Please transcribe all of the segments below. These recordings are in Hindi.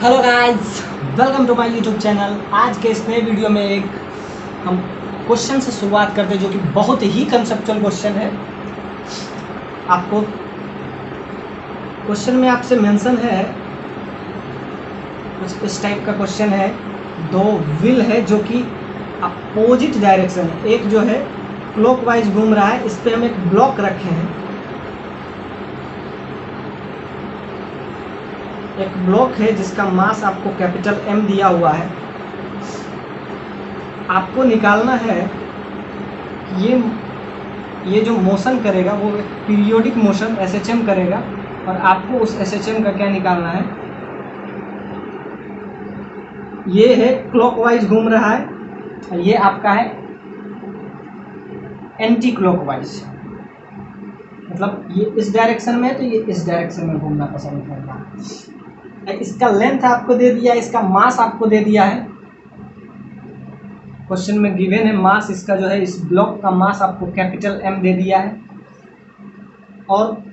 Hello guys, welcome to my YouTube channel. आज के इस नए वीडियो में एक हम क्वेश्चन से शुरुआत करते हैं जो कि बहुत ही कंसेप्चुअल क्वेश्चन है। आपको क्वेश्चन में आपसे मेंशन है, कुछ इस टाइप का क्वेश्चन है। दो व्हील है जो कि अपोजिट डायरेक्शन है। एक जो है क्लॉकवाइज घूम रहा है, इस पर हम एक ब्लॉक रखे हैं। एक ब्लॉक है जिसका मास आपको कैपिटल M दिया हुआ है। आपको निकालना है ये जो मोशन करेगा वो एक पीरियोडिक मोशन SHM करेगा, और आपको उस SHM का क्या निकालना है। ये है क्लॉकवाइज घूम रहा है और ये आपका है एंटी क्लॉकवाइज, मतलब ये इस डायरेक्शन में है तो ये इस डायरेक्शन में घूमना पसंद करता है। इसका लेंथ आपको दे दिया है, इसका मास आपको दे दिया है। क्वेश्चन में गिवन है मास इसका जो है, इस ब्लॉक का मास आपको कैपिटल M दे दिया है, और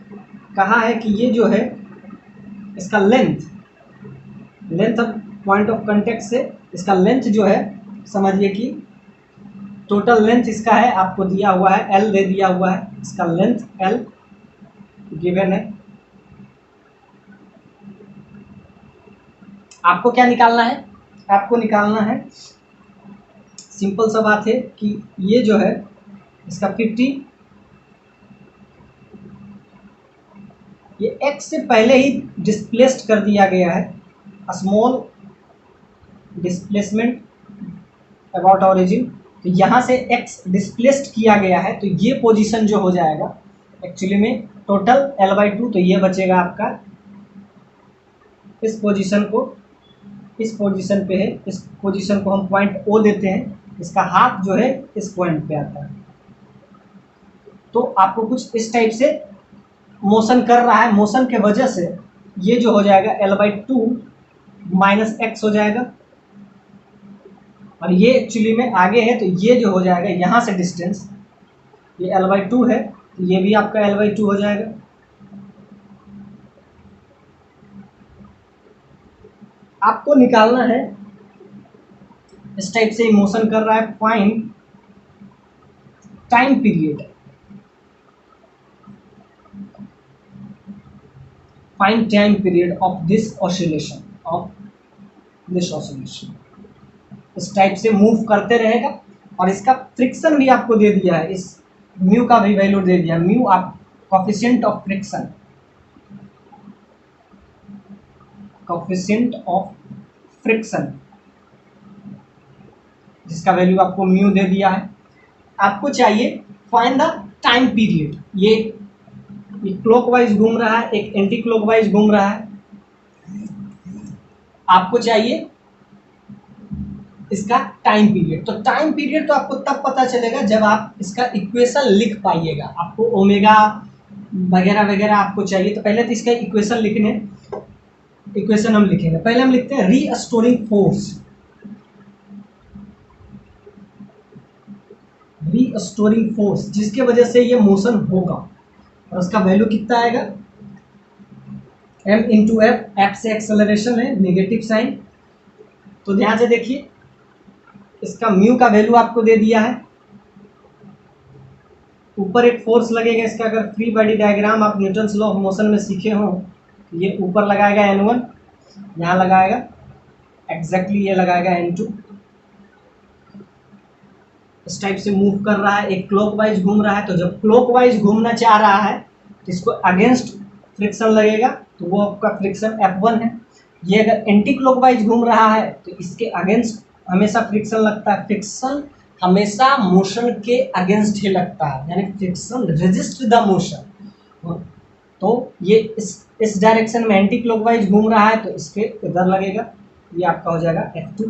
कहा है कि ये जो है इसका length of point of contact से इसका लेंथ जो है, समझिए कि टोटल लेंथ इसका है, आपको दिया हुआ है L दे दिया हुआ है, इसका लेंथ L गिवन है। आपको क्या निकालना है? आपको निकालना है, सिंपल सा बात है कि ये जो है इसका 50, ये x से पहले ही डिस्प्लेस्ड कर दिया गया है। स्मॉल डिस्प्लेसमेंट अबाउट ओरिजिन, तो यहाँ से x डिस्प्लेस्ड किया गया है, तो ये पोजीशन जो हो जाएगा एक्चुअली में टोटल L/2, तो ये बचेगा आपका इस पोजीशन पे है। इस पोजीशन को हम पॉइंट O देते हैं, इसका हाफ जो है इस पॉइंट पे आता है। तो आपको कुछ इस टाइप से मोशन कर रहा है, मोशन के वजह से ये जो हो जाएगा L/2 माइनस x हो जाएगा, और ये एक्चुअली में आगे है, तो ये जो हो जाएगा यहाँ से डिस्टेंस, ये L/2 है, तो ये भी आपका L/2 हो जाएगा। आपको निकालना है, इस टाइप से मोशन कर रहा है, find time period. Find time period of this oscillation, इस टाइप से मूव करते रहेगा। और इसका फ्रिक्शन भी आपको दे दिया है, इस म्यू का भी वैल्यू दे दिया। म्यू आप कोफिशिएंट ऑफ फ्रिक्शन जिसका वैल्यू आपको म्यू दे दिया है। आपको चाहिए फाइंड द टाइम पीरियड। ये क्लॉकवाइज घूम रहा है, एक एंटी क्लॉकवाइज घूम रहा है। आपको चाहिए इसका टाइम पीरियड। तो टाइम पीरियड तो आपको तब पता चलेगा जब आप इसका इक्वेशन लिख पाइएगा। आपको ओमेगा वगैरह वगैरह आपको चाहिए, तो पहले तो इसका इक्वेशन हम लिखेंगे। पहले हम लिखते हैं रीस्टोरिंग फोर्स, जिसके वजह से ये मोशन होगा, और उसका वैल्यू कितना आएगा, m इंटू एफ से एक्सेलरेशन है, नेगेटिव साइन। तो ध्यान से देखिए, इसका म्यू का वैल्यू आपको दे दिया है। ऊपर एक फोर्स लगेगा इसका, अगर फ्री बॉडी डायग्राम आप न्यूटन्स लॉ ऑफ मोशन में सीखे हो, ये ऊपर लगाएगा N1, यहाँ लगाएगा एग्जैक्टली ये लगाएगा N2। इस टाइप से मूव कर रहा है, एक क्लॉकवाइज घूम रहा है। तो जब क्लॉकवाइज घूमना चाह रहा है तो इसको अगेंस्ट फ्रिक्शन लगेगा, तो वो आपका फ्रिक्शन F1 है। ये अगर एंटी क्लॉकवाइज घूम रहा है तो इसके अगेंस्ट हमेशा फ्रिक्शन लगता है। फ्रिक्शन हमेशा मोशन के अगेंस्ट ही लगता है, यानी फ्रिक्शन रेजिस्ट द मोशन। तो ये इस डायरेक्शन में एंटी क्लॉकवाइज घूम रहा है, तो इसके इधर लगेगा, ये आपका हो जाएगा F2।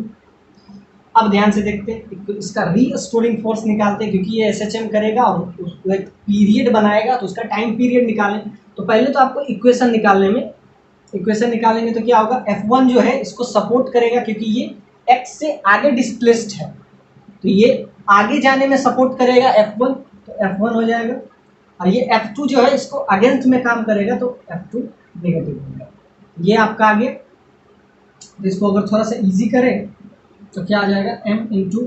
अब ध्यान से देखते हैं, इसका रीस्टोरिंग फोर्स निकालते हैं, क्योंकि ये SHM करेगा और उसको एक पीरियड बनाएगा, तो उसका टाइम पीरियड निकालें। तो पहले तो आपको इक्वेशन निकालेंगे तो क्या होगा, F1 जो है इसको सपोर्ट करेगा, क्योंकि ये x से आगे डिस्प्लेस्ड है, तो ये आगे जाने में सपोर्ट करेगा F1, तो F1 हो जाएगा। और ये F2 जो है इसको अगेंस्ट में काम करेगा, तो F2 नेगेटिव होगा। ये आपका आगे तो इसको अगर थोड़ा सा इजी करें तो क्या आ जाएगा, m into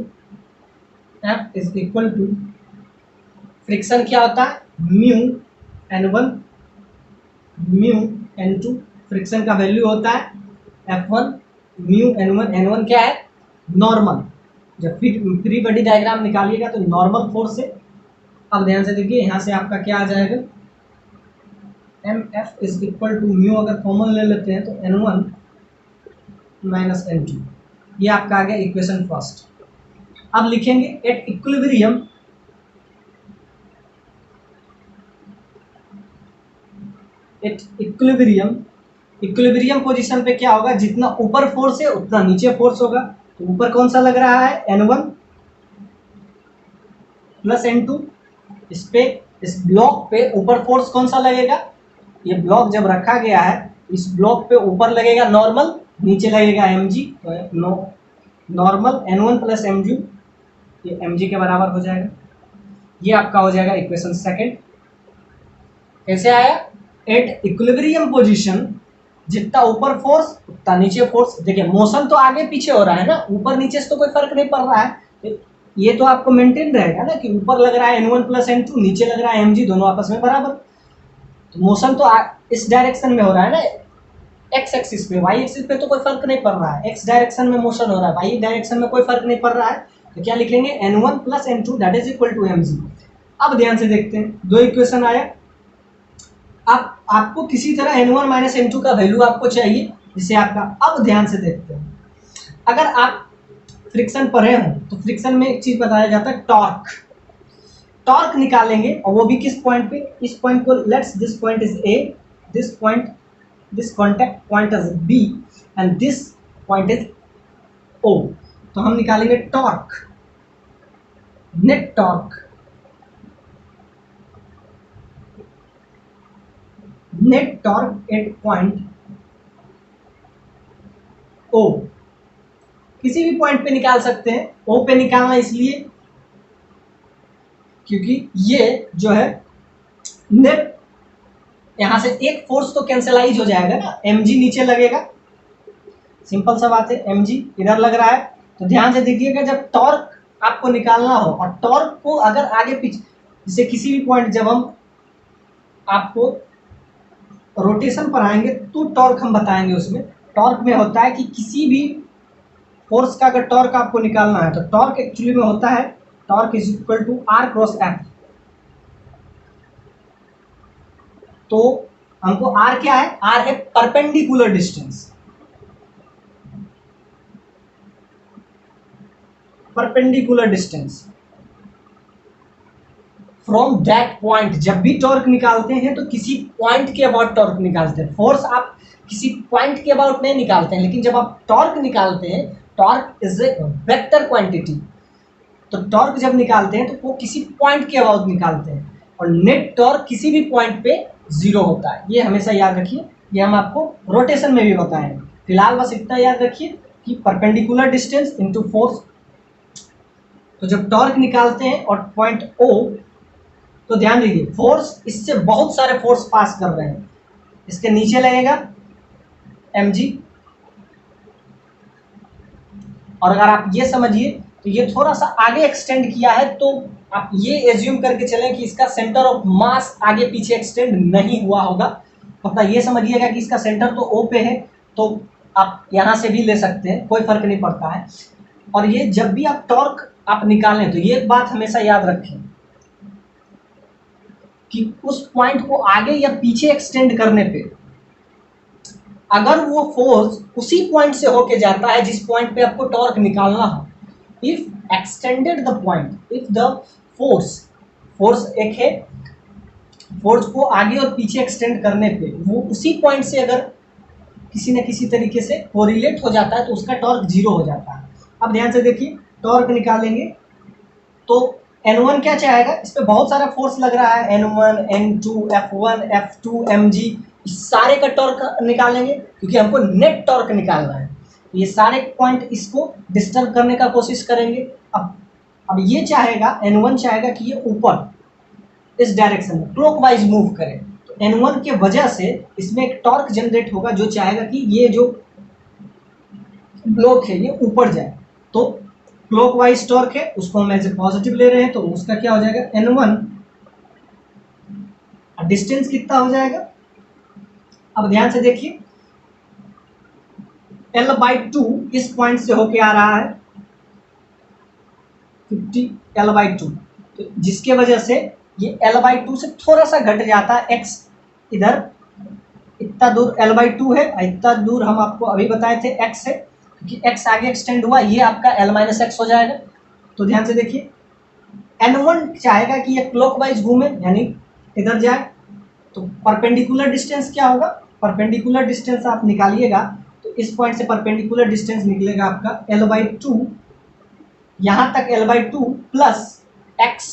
F is equal to, friction क्या होता है, mu n1 mu n2, friction का वैल्यू होता है f1 म्यू n1, n1 क्या है, नॉर्मल। जब फ्री बॉडी डायग्राम निकालिएगा तो नॉर्मल फोर्स से, अब ध्यान से देखिए यहाँ से आपका क्या आ जाएगा, M F is equal to mu, अगर कॉमन ले लेते हैं तो n1 माइनस n2, ये आपका आ गया इक्वेशन फर्स्ट। अब लिखेंगे at equilibrium, at equilibrium, equilibrium position पे क्या होगा, जितना ऊपर फोर्स है उतना नीचे फोर्स होगा। तो ऊपर कौन सा लग रहा है, n1 प्लस n2, इस पे इस ब्लॉक पे ऊपर फोर्स कौन सा लगेगा, ये ब्लॉक जब रखा गया है इस ब्लॉक पे ऊपर लगेगा नॉर्मल, नीचे लगेगा mg, तो नॉर्मल n1 प्लस mg, ये mg के बराबर हो जाएगा। ये आपका हो जाएगा इक्वेशन सेकंड। कैसे आया, एट इक्विलिब्रियम पोजीशन जितना ऊपर फोर्स उतना नीचे फोर्स। देखिए मोशन तो आगे पीछे हो रहा है ना, ऊपर नीचे से तो कोई फर्क नहीं पड़ रहा है, ये तो आपको मेंटेन रहेगा ना कि ऊपर लग रहा है n1 प्लस n2, नीचे लग रहा है mg, दोनों आपस में बराबर। तो मोशन तो इस डायरेक्शन में हो रहा है ना, एक्स एक्सिस पे, वाई एक्सिस पे तो कोई फर्क नहीं पड़ रहा है, एक्स डायरेक्शन में मोशन हो रहा है, वाई डायरेक्शन में कोई फर्क नहीं पड़ रहा है। तो क्या लिख लेंगे, n1 plus n2 that is equal to mg। अब ध्यान से देखते हैं, दो इक्वेशन आया। अब आपको किसी तरह n1 माइनस n2 का वैल्यू आपको चाहिए, जिसे आपका, अब ध्यान से देखते हैं, अगर आप फ्रिक्शन पढ़े हो तो फ्रिक्शन में एक चीज बताया जाता है टॉर्क, टॉर्क निकालेंगे और वो भी किस पॉइंट पे, इस पॉइंट को let's this point is A, this point, this contact point is B and this point is O. तो हम निकालेंगे torque, net torque, net torque at point O, किसी भी पॉइंट पे निकाल सकते हैं, ओ पे निकालना इसलिए क्योंकि ये जो है नेट, यहां से एक फोर्स तो कैंसलाइज हो जाएगा ना, mg नीचे लगेगा, सिंपल सा बात है, mg इधर लग रहा है। तो ध्यान से देखिएगा, जब टॉर्क आपको निकालना हो और टॉर्क को अगर आगे पीछे, जैसे किसी भी पॉइंट जब हम आपको रोटेशन पर आएंगे तो टॉर्क हम बताएंगे, उसमें टॉर्क में होता है कि किसी भी फोर्स का अगर टॉर्क आपको निकालना है तो टॉर्क एक्चुअली में होता है, torque is equal to R cross F. तो हमको आर क्या है, आर है perpendicular distance, perpendicular distance from that point. जब भी टॉर्क निकालते हैं तो किसी पॉइंट के अबाउट टॉर्क निकालते हैं, फोर्स आप किसी पॉइंट के अबाउट नहीं निकालते हैं, लेकिन जब आप टॉर्क निकालते हैं, torque is a vector quantity, तो टॉर्क जब निकालते हैं तो वो किसी पॉइंट के अबाउट निकालते हैं, और नेट टॉर्क किसी भी पॉइंट पे जीरो होता है, ये हमेशा याद रखिए, ये हम आपको रोटेशन में भी बताएंगे। फिलहाल बस इतना याद रखिए कि परपेंडिकुलर डिस्टेंस इनटू फोर्स। तो जब टॉर्क निकालते हैं और पॉइंट ओ, तो ध्यान दीजिए फोर्स, इससे बहुत सारे फोर्स पास कर रहे हैं, इसके नीचे लगेगा mg, और अगर आप ये समझिए तो ये थोड़ा सा आगे एक्सटेंड किया है, तो आप ये एज्यूम करके चलें कि इसका सेंटर ऑफ मास आगे पीछे एक्सटेंड नहीं हुआ होगा। अपना ये समझिएगा कि इसका सेंटर तो ओ पे है, तो आप यहाँ से भी ले सकते हैं, कोई फर्क नहीं पड़ता है। और ये जब भी आप टॉर्क आप निकालें तो ये बात हमेशा याद रखें कि उस पॉइंट को आगे या पीछे एक्सटेंड करने पे अगर वो फोर्स उसी पॉइंट से होके जाता है जिस पॉइंट पे आपको टॉर्क निकालना हो, if extended the point, if the force, force एक है, फोर्स को आगे और पीछे एक्सटेंड करने पे वो उसी पॉइंट से अगर किसी न किसी तरीके से कोरिलेट हो जाता है तो उसका टॉर्क जीरो हो जाता है। अब ध्यान से देखिए, टॉर्क निकालेंगे तो N1 क्या चाहेगा, इस पे बहुत सारा फोर्स लग रहा है, N1, N2, F1, F2, mg, इस सारे का टॉर्क निकालेंगे क्योंकि हमको नेट टॉर्क निकालना है। ये सारे पॉइंट इसको डिस्टर्ब करने का कोशिश करेंगे। अब ये चाहेगा, N1 चाहेगा कि ये ऊपर इस डायरेक्शन में क्लॉकवाइज मूव करे, तो N1 के वजह से इसमें एक टॉर्क जनरेट होगा जो चाहेगा कि ये जो ब्लॉक है ये ऊपर जाए, तो क्लॉकवाइज टॉर्क है उसको हम एज ए पॉजिटिव ले रहे हैं, तो उसका क्या हो जाएगा n1, डिस्टेंस कितना हो जाएगा, अब ध्यान से देखिए L/2 इस पॉइंट से होके आ रहा है 50 L/2, तो जिसके वजह से ये L/2 से थोड़ा सा घट जाता है x, इधर इतना दूर L/2 है, इतना दूर हम आपको अभी बताए थे x है, क्योंकि x आगे एक्सटेंड हुआ, ये आपका L-x हो जाएगा। तो ध्यान से देखिए n1 चाहेगा कि ये क्लॉकवाइज घूमे यानी इधर जाए, तो परपेंडिकुलर डिस्टेंस क्या होगा, परपेंडिकुलर डिस्टेंस आप निकालिएगा तो इस पॉइंट से परपेंडिकुलर डिस्टेंस निकलेगा आपका L/2, यहाँ तक L/2 plus x,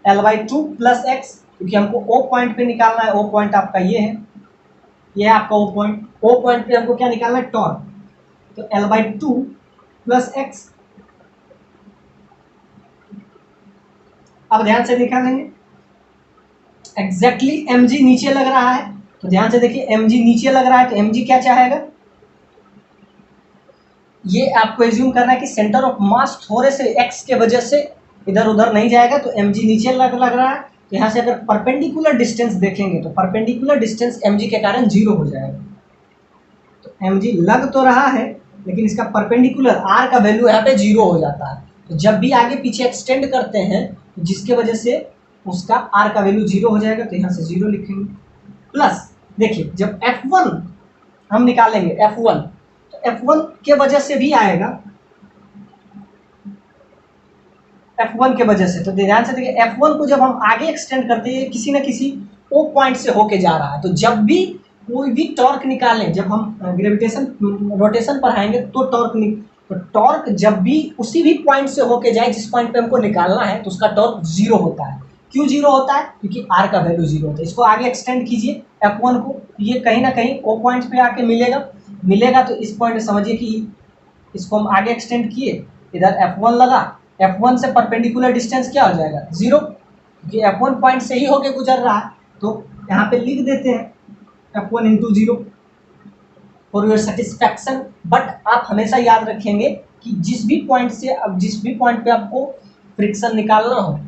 L/2 plus x, क्योंकि हमको O पॉइंट पे निकालना है, O पॉइंट आपका ये है, ये है आपका O पॉइंट, O पॉइंट पे हमको क्या निकालना है टॉर्क, तो L/2 प्लस x। अब ध्यान से निकालेंगे एग्जैक्टली mg नीचे लग रहा है, तो ध्यान से देखिए mg नीचे लग रहा है, तो mg क्या चाहेगा, ये आपको एज्यूम करना है कि सेंटर ऑफ मास थोड़े से x के वजह से इधर उधर नहीं जाएगा, तो mg नीचे लग रहा है, तो यहाँ से अगर परपेंडिकुलर डिस्टेंस देखेंगे तो परपेंडिकुलर डिस्टेंस mg के कारण 0 हो जाएगा, तो mg लग तो रहा है लेकिन इसका परपेंडिकुलर r का वैल्यू यहाँ पे 0 हो जाता है, तो जब भी आगे पीछे एक्सटेंड करते हैं तो जिसके वजह से उसका r का वैल्यू 0 हो जाएगा, तो यहाँ से 0 लिखेंगे, प्लस देखिए जब f1 हम निकालेंगे f1, तो f1 के वजह से भी आएगा, f1 के वजह से, तो ध्यान से देखिए f1 को जब हम आगे एक्सटेंड करते हैं किसी ना किसी O पॉइंट से होके जा रहा है, तो जब भी कोई भी टॉर्क निकालें, जब हम ग्रेविटेशन रोटेशन पर आएंगे तो टॉर्क जब भी उसी भी पॉइंट से होके जाए जिस पॉइंट पे हमको निकालना है, तो उसका टॉर्क 0 होता है। क्यों 0 होता है, क्योंकि r का वैल्यू 0 होता है। इसको आगे एक्सटेंड कीजिए f1 को, ये कहीं ना कहीं O पॉइंट पे आके मिलेगा, तो इस पॉइंट में समझिए कि इसको हम आगे एक्सटेंड किए, इधर f1 लगा, f1 से परपेंडिकुलर डिस्टेंस क्या हो जाएगा 0, क्योंकि f1 पॉइंट से ही होके गुजर रहा है, तो यहाँ पे लिख देते हैं f1 × 0 for your satisfaction. But आप हमेशा याद रखेंगे कि जिस भी पॉइंट पे आपको फ्रिक्शन निकालना हो,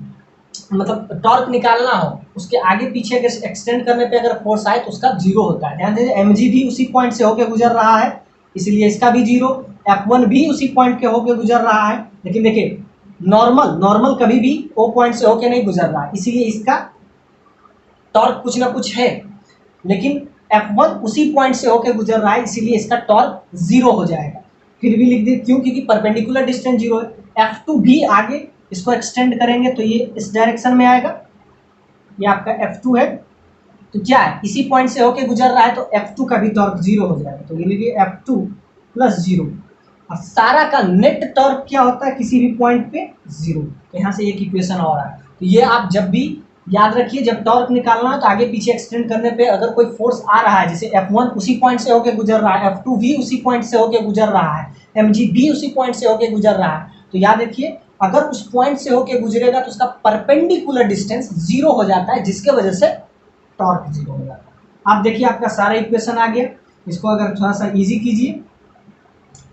मतलब टॉर्क निकालना हो, उसके आगे पीछे अगर एक्सटेंड करने पे अगर फोर्स आए तो उसका 0 होता है। ध्यान दीजिए mg भी उसी पॉइंट से होके गुजर रहा है, इसलिए इसका भी 0, f1 भी उसी पॉइंट के होके गुजर रहा है, लेकिन देखिए नॉर्मल कभी भी O पॉइंट से होके नहीं गुजर रहा है, इसीलिए इसका टॉर्क कुछ ना कुछ है, लेकिन f1 उसी पॉइंट से होके गुजर रहा है, इसीलिए इसका टॉर्क 0 हो जाएगा। फिर भी लिख दे क्यों, क्योंकि परपेंडिकुलर डिस्टेंस 0 है। f2 भी आगे इसको एक्सटेंड करेंगे तो ये इस डायरेक्शन में आएगा, ये आपका f2 है, तो क्या है इसी पॉइंट से होके गुजर रहा है, तो f2 का भी टॉर्क 0 हो जाएगा, तो ये लिखिए f2 + 0, और सारा का नेट टॉर्क क्या होता है किसी भी पॉइंट पे 0। तो यहाँ से एक इक्वेशन और है, तो ये आप जब भी याद रखिए, जब टॉर्क निकालना है तो आगे पीछे एक्सटेंड करने पे अगर कोई फोर्स आ रहा है, जैसे f1 उसी पॉइंट से होके गुजर रहा है, f2 भी उसी पॉइंट से होके गुजर रहा है, mg भी उसी पॉइंट से होके गुजर रहा है, तो याद रखिए अगर उस पॉइंट से होके गुजरेगा तो उसका परपेंडिकुलर डिस्टेंस 0 हो जाता है, जिसके वजह से टॉर्क 0 हो जाता है। आप देखिए आपका सारा इक्वेशन आ गया, इसको अगर थोड़ा सा इजी कीजिए,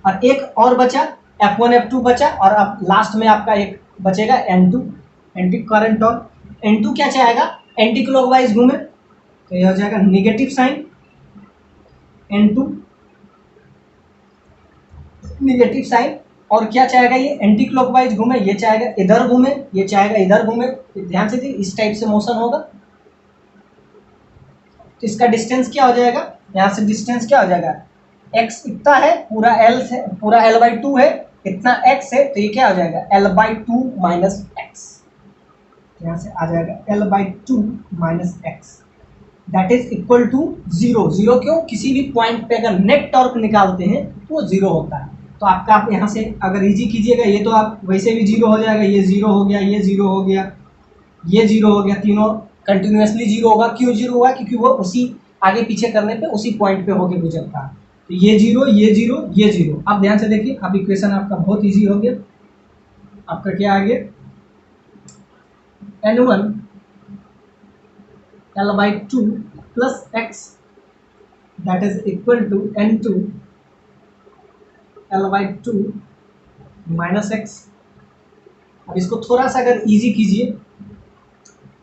और एक और बचा f1 f2 बचा, और अब लास्ट में आपका एक बचेगा n2 anti current torque. n2 क्या चाहेगा, एंटी क्लॉकवाइज घूमे, तो यह हो जाएगा negative sign n2 negative sign, और क्या चाहेगा ये एंटी क्लॉकवाइज घूमे, ये चाहेगा इधर घूमे, ये चाहेगा इधर घूमे, ध्यान से देखिए इस टाइप से मोशन होगा, तो इसका डिस्टेंस क्या हो जाएगा, यहाँ से डिस्टेंस क्या हो जाएगा, x इतना है, पूरा L/2 है, इतना x है, तो ये क्या हो जाएगा L/2 - x, यहाँ से आ जाएगा L/2 - x, that is equal to 0। 0 क्यों, किसी भी पॉइंट पे अगर नेट टॉर्क निकालते हैं तो वो 0 होता है। तो आपका आप यहाँ से अगर इजी कीजिएगा, ये तो आप वैसे भी 0 हो जाएगा, ये 0 हो गया, ये 0 हो गया, ये 0 हो गया, तीनों कंटिन्यूसली 0 होगा। क्यों 0 होगा, क्योंकि वो उसी आगे पीछे करने पे उसी पॉइंट पे होके गुजरता है, तो ये 0, ये 0, ये 0। अब ध्यान से देखिए, अब इक्वेशन आपका बहुत ईजी हो गया, आपका क्या आ गया, n1 L/2 + x, that is equal to n2 L/2 minus x. अब इसको थोड़ा सा अगर इजी कीजिए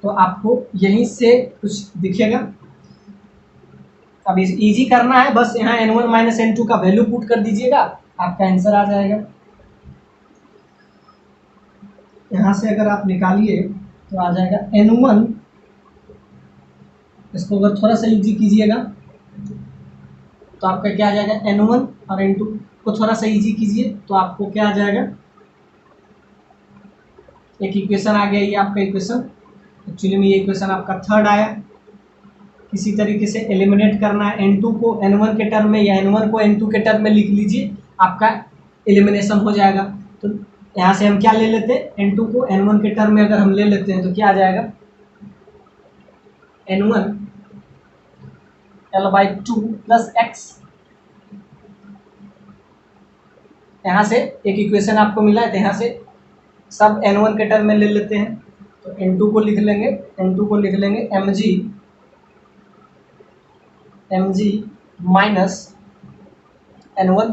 तो आपको यहीं से कुछ दिखेगा। अब इजी करना है, बस यहाँ n1 माइनस n2 का वैल्यू पुट कर दीजिएगा, आपका आंसर आ जाएगा। यहाँ से अगर आप निकालिए तो आ जाएगा n1, इसको अगर थोड़ा सा इजी कीजिएगा तो आपका क्या आ जाएगा, n1 और n2 को थोड़ा सा इजी कीजिए तो आपको क्या आ जाएगा, एक इक्वेशन आ गया, ये आपका इक्वेशन। एक्चुअली में ये इक्वेशन आपका थर्ड आया। किसी तरीके से एलिमिनेट करना है, n2 को n1 के टर्म में या n1 को n2 के टर्म में लिख लीजिए, आपका एलिमिनेशन हो जाएगा। तो यहाँ से हम क्या ले लेते हैं, n2 को n1 के टर्म में अगर हम ले लेते हैं तो क्या आ जाएगा, n1 L/2 प्लस एक्स। यहाँ से एक इक्वेशन आपको मिला है, तो यहाँ से सब n1 के टर्म में ले लेते हैं, तो n2 को लिख लेंगे, mg माइनस n1,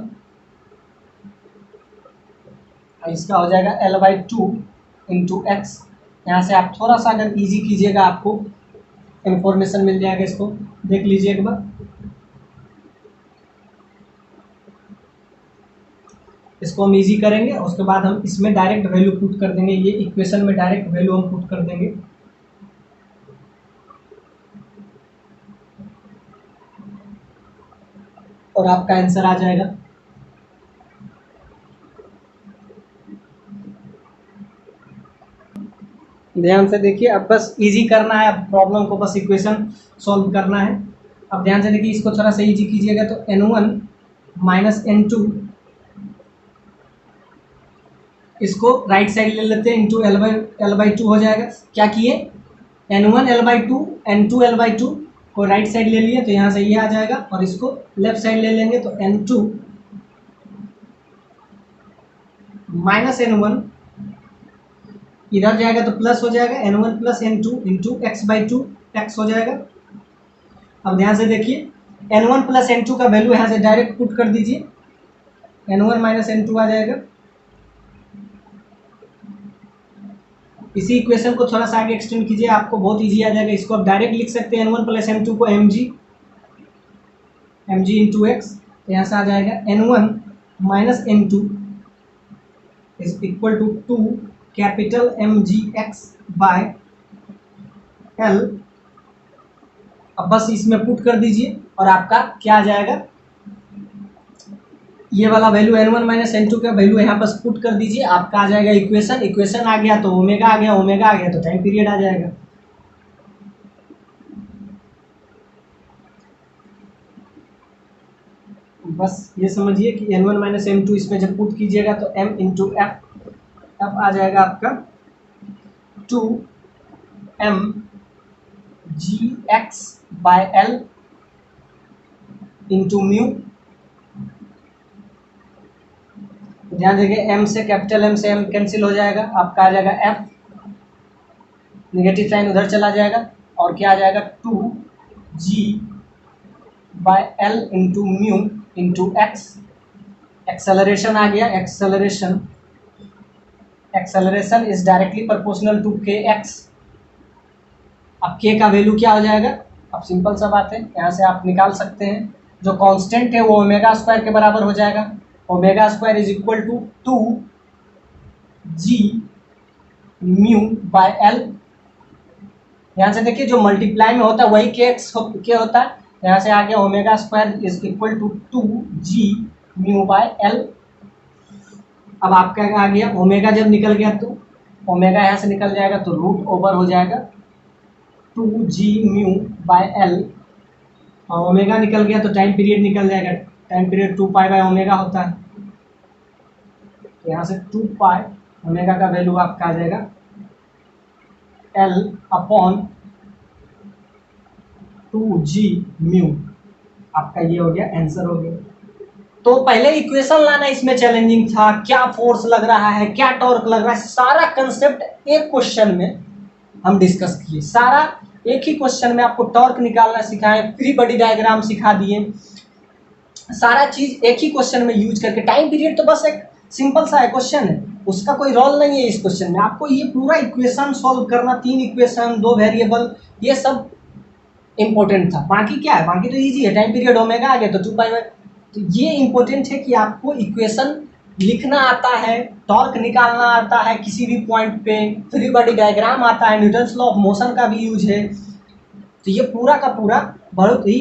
इसका हो जाएगा L/2 इंटू एक्स। यहाँ से आप थोड़ा सा अगर इजी कीजिएगा आपको इंफॉर्मेशन मिल जाएगा, इसको देख लीजिए एक बार। इसको हम इजी करेंगे, उसके बाद हम इसमें डायरेक्ट वैल्यू पुट कर देंगे, ये इक्वेशन में डायरेक्ट वैल्यू हम पुट कर देंगे। और आपका आंसर आ जाएगा। ध्यान से देखिए, अब बस इजी करना है, प्रॉब्लम को बस इक्वेशन सॉल्व करना है। अब ध्यान से देखिए, इसको थोड़ा सा इजी कीजिएगा तो n1 माइनस n2, इसको राइट साइड ले लेते हैं, इंटू L/2 हो जाएगा। क्या किए, n1 L/2 n2 L/2 को राइट साइड ले लिए तो यहाँ से ये आ जाएगा, और इसको लेफ्ट साइड ले लेंगे तो n2 माइनस n1, इधर जाएगा तो प्लस हो जाएगा, n1 plus n2 into x/2 x हो जाएगा। अब ध्यान से देखिए, n1 प्लस n2 का वैल्यू यहाँ से डायरेक्ट पुट कर दीजिए, n1 माइनस n2 आ जाएगा। इसी इक्वेशन को थोड़ा सा आगे एक्सटेंड कीजिए, आपको बहुत इजी आ जाएगा। इसको आप डायरेक्ट लिख सकते हैं, n1 प्लस n2 को mg इंटू एक्स, तो यहाँ से आ जाएगा n1 minus n2 is equal to 2 capital mgx bye l। अब बस इसमें पुट कर दीजिए और आपका क्या आ जाएगा, ये वाला वैल्यू n1 माइनस n2 का वैल्यू यहाँ पर पुट कर दीजिए, आपका आ जाएगा इक्वेशन आ गया तो ओमेगा आ गया तो टाइम पीरियड आ जाएगा। बस ये समझिए कि n1 माइनस n2 इसमें जब पुट कीजिएगा तो m इंटू एफ आ जाएगा आपका 2 mgx bye l into mu. ध्यान देखिए, m से कैपिटल M से m कैंसिल हो जाएगा, आपका आ जाएगा f, निगेटिव साइन उधर चला जाएगा और क्या आ जाएगा 2g by l into mu into X. Acceleration आ गया, acceleration is directly proportional to kx। अब k का वैल्यू क्या हो जाएगा, अब सिंपल सा बात है, यहाँ से आप निकाल सकते हैं, जो कांस्टेंट है वो ओमेगा स्क्वायर के बराबर हो जाएगा। Omega square is equal to 2g mu by l। यहाँ से देखिए, जो मल्टीप्लाई में होता है वही के होता है, यहाँ से आ गया omega square is equal to 2g mu by l। अब आपका आ गया ओमेगा, जब निकल गया तो ओमेगा यहाँ से निकल जाएगा तो रूट ओवर हो जाएगा 2g म्यू बाय l, और ओमेगा निकल गया तो टाइम पीरियड निकल जाएगा, time period 2 pi by omega होता है, तो यहाँ से 2 पाई ओमेगा का वैल्यू आपका आ जाएगा l अपॉन 2g म्यू। आपका ये हो गया, आंसर हो गया। तो पहले इक्वेशन लाना इसमें चैलेंजिंग था, क्या फोर्स लग रहा है, क्या टॉर्क लग रहा है, सारा कंसेप्ट एक क्वेश्चन में हम डिस्कस किए, सारा एक ही क्वेश्चन में आपको टॉर्क निकालना सिखाए, फ्री बॉडी डायग्राम सिखा दिए, सारा चीज एक ही क्वेश्चन में यूज करके, टाइम पीरियड तो बस एक सिंपल सा है क्वेश्चन है, उसका कोई रोल नहीं है इस क्वेश्चन में। आपको ये पूरा इक्वेशन सॉल्व करना, 3 इक्वेशन 2 वेरिएबल, ये सब इंपॉर्टेंट था। बाकी क्या है, बाकी तो इजी है, टाइम पीरियड ओमेगा आ गया तो 2 पाई। तो ये इंपॉर्टेंट है कि आपको इक्वेशन लिखना आता है, टॉर्क निकालना आता है किसी भी पॉइंट पे, फ्री बॉडी डायग्राम आता है, न्यूटन्स लॉ ऑफ मोशन का भी यूज है। तो ये पूरा का पूरा बहुत ही